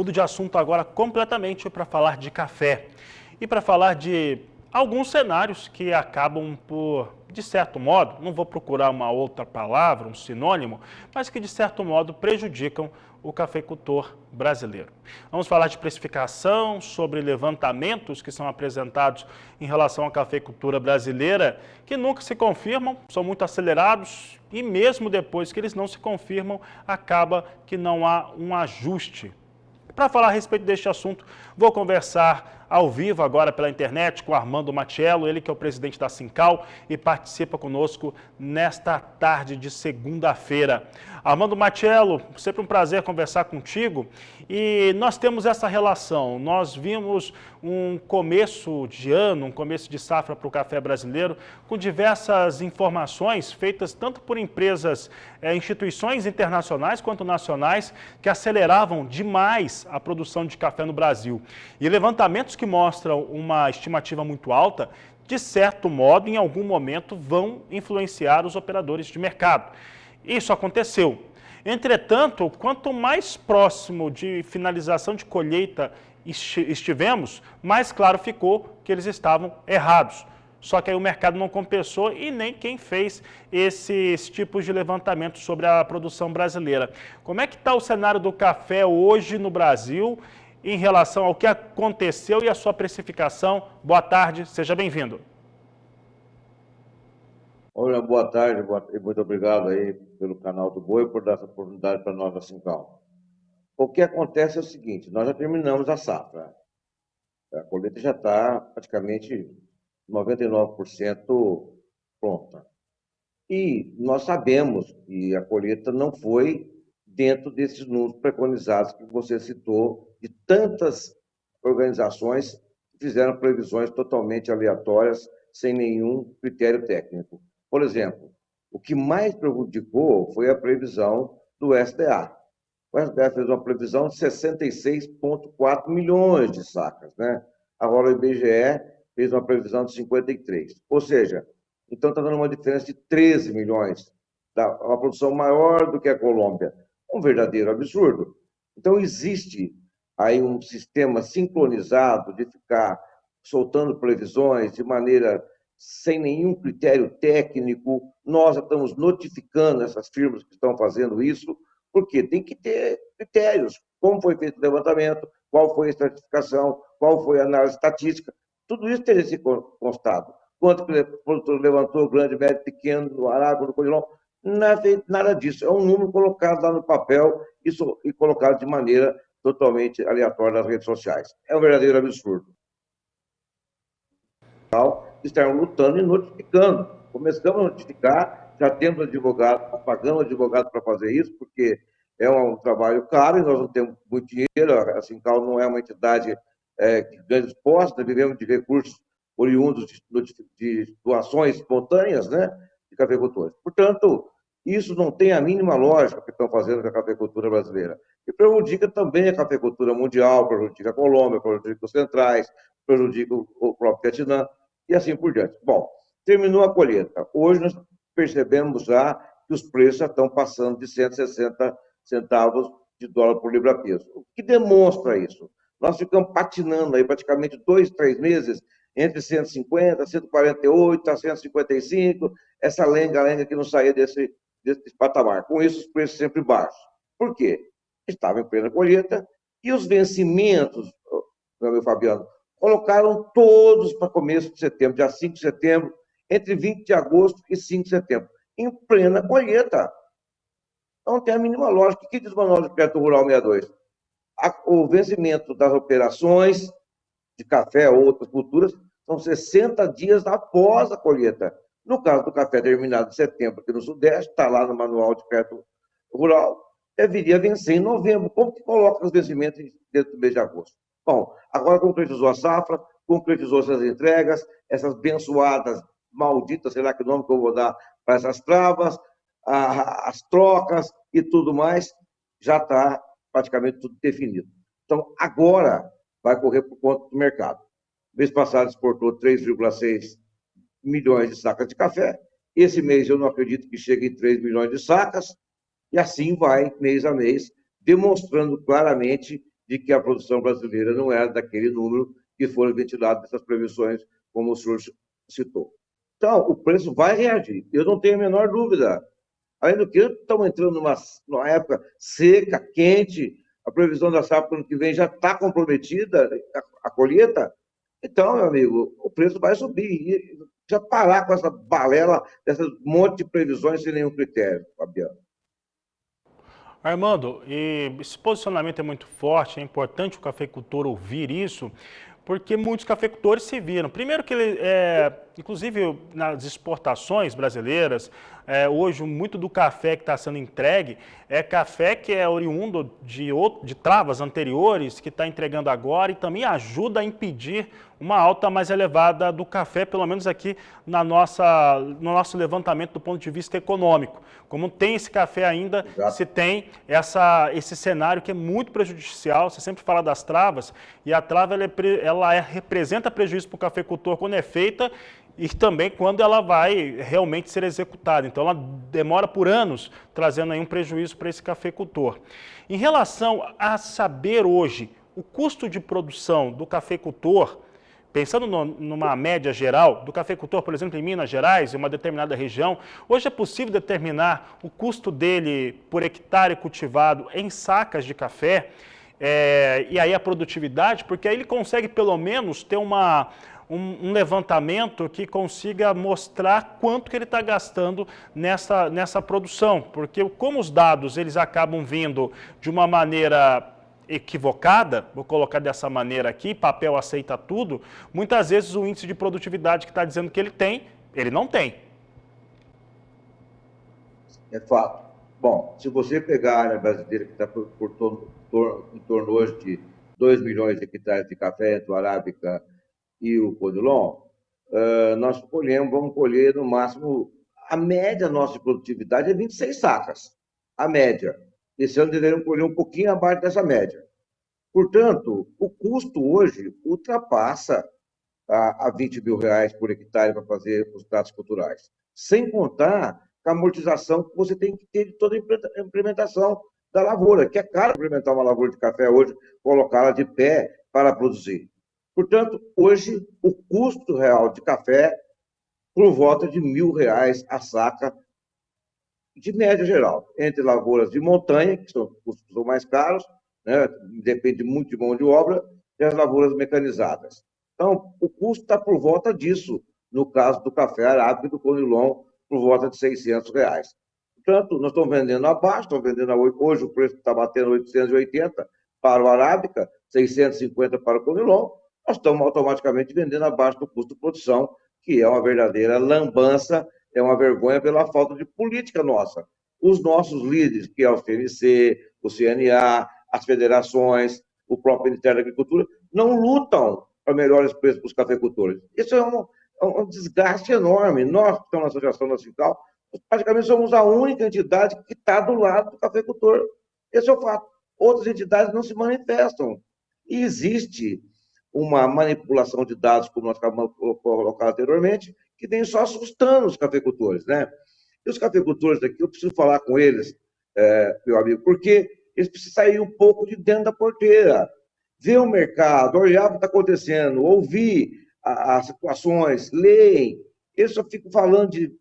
mudo de assunto agora completamente para falar de café e para falar de alguns cenários que acabam por, de certo modo, não vou procurar uma outra palavra, um sinônimo, mas que de certo modo prejudicam o cafeicultor brasileiro. Vamos falar de precificação, sobre levantamentos que são apresentados em relação à cafeicultura brasileira, que nunca se confirmam, são muito acelerados e mesmo depois que eles não se confirmam, acaba que não há um ajuste. Para falar a respeito deste assunto, vou conversar ao vivo agora pela internet com Armando Matiello, ele que é o presidente da Sincal e participa conosco nesta tarde de segunda-feira. Armando Matiello, sempre um prazer conversar contigo e nós temos essa relação. Nós vimos um começo de ano, um começo de safra para o café brasileiro com diversas informações feitas tanto por empresas, instituições internacionais quanto nacionais que aceleravam demais a produção de café no Brasil. E levantamentos que mostram uma estimativa muito alta, de certo modo, em algum momento, vão influenciar os operadores de mercado. Isso aconteceu. Entretanto, quanto mais próximo de finalização de colheita estivemos, mais claro ficou que eles estavam errados. Só que aí o mercado não compensou e nem quem fez esses tipos de levantamento sobre a produção brasileira. Como é que está o cenário do café hoje no Brasil em relação ao que aconteceu e a sua precificação? Boa tarde, seja bem-vindo. Olha, boa tarde e muito obrigado aí pelo canal do Boi por dar essa oportunidade para nós da Sincal. O que acontece é o seguinte, nós já terminamos a safra. A colheita já está praticamente 99% pronta. E nós sabemos que a colheita não foi dentro desses números preconizados que você citou, de tantas organizações que fizeram previsões totalmente aleatórias, sem nenhum critério técnico. Por exemplo, o que mais prejudicou foi a previsão do SDA. O SDA fez uma previsão de 66,4 milhões de sacas, né? Agora o IBGE fez uma previsão de 53. Ou seja, então está dando uma diferença de 13 milhões, uma produção maior do que a Colômbia. Um verdadeiro absurdo. Então existe aí um sistema sincronizado de ficar soltando previsões de maneira sem nenhum critério técnico. Nós já estamos notificando essas firmas que estão fazendo isso, porque tem que ter critérios. Como foi feito o levantamento, qual foi a estratificação, qual foi a análise estatística. Tudo isso tem que ser constado. Quanto que o produtor levantou, grande, médio, pequeno, no Aragua, no Codilon. Nada disso. É um número colocado lá no papel e colocado de maneira totalmente aleatória nas redes sociais. É um verdadeiro absurdo. Estão lutando e notificando. Começamos a notificar, já temos advogado, pagamos advogado para fazer isso, porque é um trabalho caro e nós não temos muito dinheiro. A Sincal não é uma entidade de grandes postos, vivemos de recursos oriundos de doações espontâneas, né, de cafeicultores. Portanto, isso não tem a mínima lógica que estão fazendo com a cafeicultura brasileira. E prejudica também a cafeicultura mundial, prejudica a Colômbia, prejudica os centrais, prejudica o próprio Vietnã e assim por diante. Bom, terminou a colheita. Hoje nós percebemos já que os preços já estão passando de 160 centavos de dólar por libra-peso. O que demonstra isso? Nós ficamos patinando aí praticamente 2, 3 meses entre 150, 148, a 155, essa lenga-lenga que não saía desse patamar. Com isso, os preços sempre baixos. Por quê? Estava em plena colheita e os vencimentos, meu Fabiano, colocaram todos para começo de setembro, dia 5 de setembro, entre 20 de agosto e 5 de setembro, em plena colheita. Não tem a mínima lógica. O que diz o Manual de Crédito Rural 62? O vencimento das operações de café ou outras culturas são 60 dias após a colheita. No caso do café terminado em setembro, aqui no Sudeste, está lá no Manual de Crédito Rural, deveria vencer em novembro. Como que coloca os vencimentos dentro do mês de agosto? Bom, agora concretizou a safra, concretizou essas entregas, essas abençoadas, malditas, sei lá que nome que eu vou dar para essas travas, as trocas e tudo mais, já está praticamente tudo definido. Então, agora vai correr por conta do mercado. Mês passado exportou 3,6 milhões de sacas de café. Esse mês eu não acredito que chegue em 3 milhões de sacas. E assim vai, mês a mês, demonstrando claramente de que a produção brasileira não era daquele número que foram ventilados nessas previsões, como o senhor citou. Então, o preço vai reagir, eu não tenho a menor dúvida. Além do que, estamos entrando numa época seca, quente, a previsão da safra para o ano que vem já está comprometida, a colheita. Então, meu amigo, o preço vai subir. E já parar com essa balela, dessas monte de previsões sem nenhum critério, Fabiano. Armando, e esse posicionamento é muito forte, é importante o cafeicultor ouvir isso, porque muitos cafeicultores se viram. Primeiro que ele, inclusive nas exportações brasileiras, hoje muito do café que está sendo entregue é café que é oriundo de travas anteriores, que está entregando agora e também ajuda a impedir uma alta mais elevada do café, pelo menos aqui no nosso levantamento do ponto de vista econômico. Como tem esse café ainda, Exato. se tem esse cenário que é muito prejudicial, você sempre fala das travas, e a trava representa prejuízo para o cafeicultor quando é feita e também quando ela vai realmente ser executada. Então ela demora por anos, trazendo aí um prejuízo para esse cafeicultor. Em relação a saber hoje o custo de produção do cafeicultor, pensando numa média geral, do cafeicultor, por exemplo, em Minas Gerais, em uma determinada região, hoje é possível determinar o custo dele por hectare cultivado em sacas de café, e aí a produtividade, porque aí ele consegue pelo menos ter um levantamento que consiga mostrar quanto que ele está gastando nessa produção, porque como os dados eles acabam vindo de uma maneira equivocada, vou colocar dessa maneira aqui, papel aceita tudo, muitas vezes o índice de produtividade que está dizendo que ele não tem. É fato. Bom, se você pegar a área brasileira, que está em torno hoje de 2 milhões de hectares de café entre o Arábica e o Conilon, nós vamos colher no máximo, a média nossa de produtividade é 26 sacas, a média. Esse ano deveremos colher um pouquinho abaixo dessa média. Portanto, o custo hoje ultrapassa a 20 mil reais por hectare para fazer os pratos culturais. Sem contar com a amortização que você tem que ter de toda a implementação da lavoura, que é caro implementar uma lavoura de café hoje, colocá-la de pé para produzir. Portanto, hoje, o custo real de café por volta de R$1.000 a saca, de média geral, entre lavouras de montanha, que são custos mais caros, né? Depende muito de mão de obra, e as lavouras mecanizadas. Então, o custo está por volta disso, no caso do café arábica e do conilon, por volta de R$600. Portanto, nós estamos vendendo abaixo, estamos vendendo hoje o preço está batendo 880 para o arábica, 650 para o conilon, nós estamos automaticamente vendendo abaixo do custo de produção, que é uma verdadeira lambança, é uma vergonha pela falta de política nossa. Os nossos líderes, que é o CNC, o CNA, as federações, o próprio Ministério da Agricultura, não lutam para melhores preços para os cafeicultores. Isso é um desgaste enorme. Nós, que estamos na Associação Nacional, praticamente somos a única entidade que está do lado do cafeicultor. Esse é o fato. Outras entidades não se manifestam. E existe uma manipulação de dados, como nós acabamos de colocar anteriormente, que vem só assustando os cafeicultores, né? E os cafeicultores daqui, eu preciso falar com eles, meu amigo, porque eles precisam sair um pouco de dentro da porteira, ver o mercado, olhar o que está acontecendo, ouvir as situações, leem. Eles só ficam falando de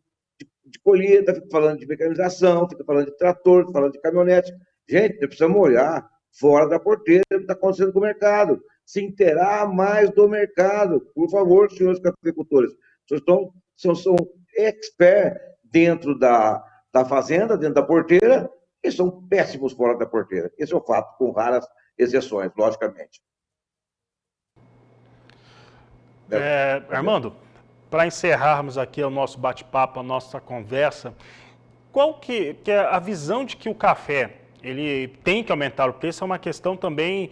colheita, ficam falando de mecanização, ficam falando de trator, ficam falando de caminhonete. Gente, nós precisamos olhar fora da porteira o que está acontecendo com o mercado, se inteirar mais do mercado. Por favor, senhores cafeicultores, vocês são experts dentro da fazenda, dentro da porteira, e são péssimos fora da porteira. Esse é o fato, com raras exceções, logicamente. Armando, para encerrarmos aqui o nosso bate-papo, a nossa conversa, qual que é a visão de que o café ele tem que aumentar o preço? É uma questão também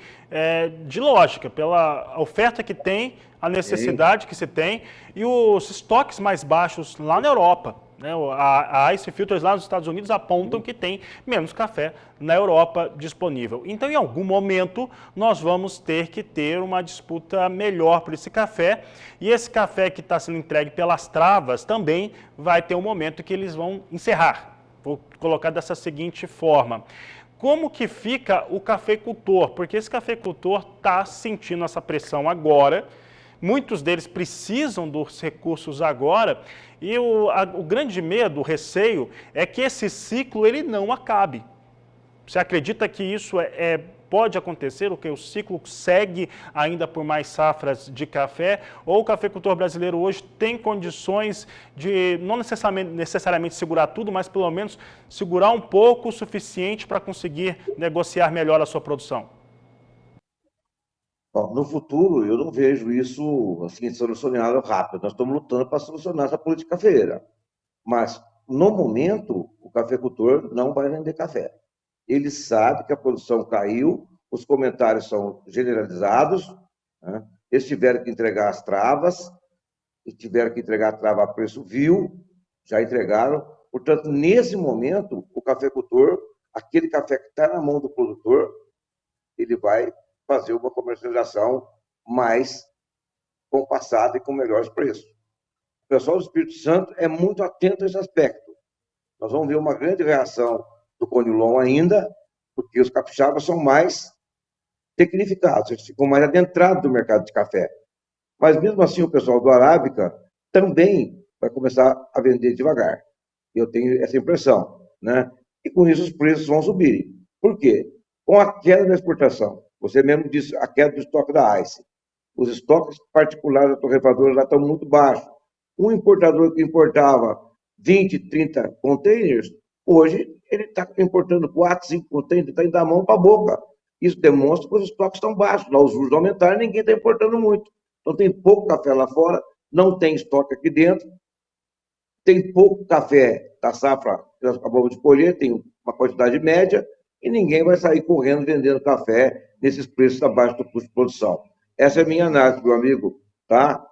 de lógica, pela oferta que tem, a necessidade que se tem e os estoques mais baixos lá na Europa. Né? A Ice Filters lá nos Estados Unidos apontam que tem menos café na Europa disponível. Então, em algum momento, nós vamos ter que ter uma disputa melhor por esse café. E esse café que está sendo entregue pelas travas também vai ter um momento que eles vão encerrar. Vou colocar dessa seguinte forma. como que fica o cafeicultor? Porque esse cafeicultor está sentindo essa pressão agora, muitos deles precisam dos recursos agora, e o grande medo, o receio, é que esse ciclo ele não acabe. Você acredita que isso pode acontecer, o que o ciclo segue ainda por mais safras de café, ou o cafeicultor brasileiro hoje tem condições de não necessariamente segurar tudo, mas pelo menos segurar um pouco o suficiente para conseguir negociar melhor a sua produção? Bom, no futuro, eu não vejo isso assim solucionado rápido. Nós estamos lutando para solucionar essa política cafeeira. Mas, no momento, o cafeicultor não vai vender café. Ele sabe que a produção caiu, os comentários são generalizados, né? Eles tiveram que entregar as travas, e tiveram que entregar a trava a preço vil, já entregaram. Portanto, nesse momento, o cafeicultor, aquele café que está na mão do produtor, ele vai fazer uma comercialização mais compassada e com melhores preços. O pessoal do Espírito Santo é muito atento a esse aspecto. Nós vamos ver uma grande reação do Conilon ainda, porque os capixabas são mais tecnificados, eles ficam mais adentrados do mercado de café. Mas mesmo assim, o pessoal do Arábica também vai começar a vender devagar. Eu tenho essa impressão, né? E com isso os preços vão subir. Por quê? Com a queda da exportação, você mesmo disse a queda do estoque da ICE. Os estoques particulares da torrefadora lá estão muito baixos. Um importador que importava 20, 30 containers, hoje ele está importando 4, 5 containers, está indo da mão para a boca. Isso demonstra que os estoques estão baixos. Lá os juros aumentaram, ninguém está importando muito. Então tem pouco café lá fora, não tem estoque aqui dentro, tem pouco café da safra que nós acabamos de colher, tem uma quantidade média, e ninguém vai sair correndo vendendo café nesses preços abaixo do custo de produção. Essa é a minha análise, meu amigo, tá?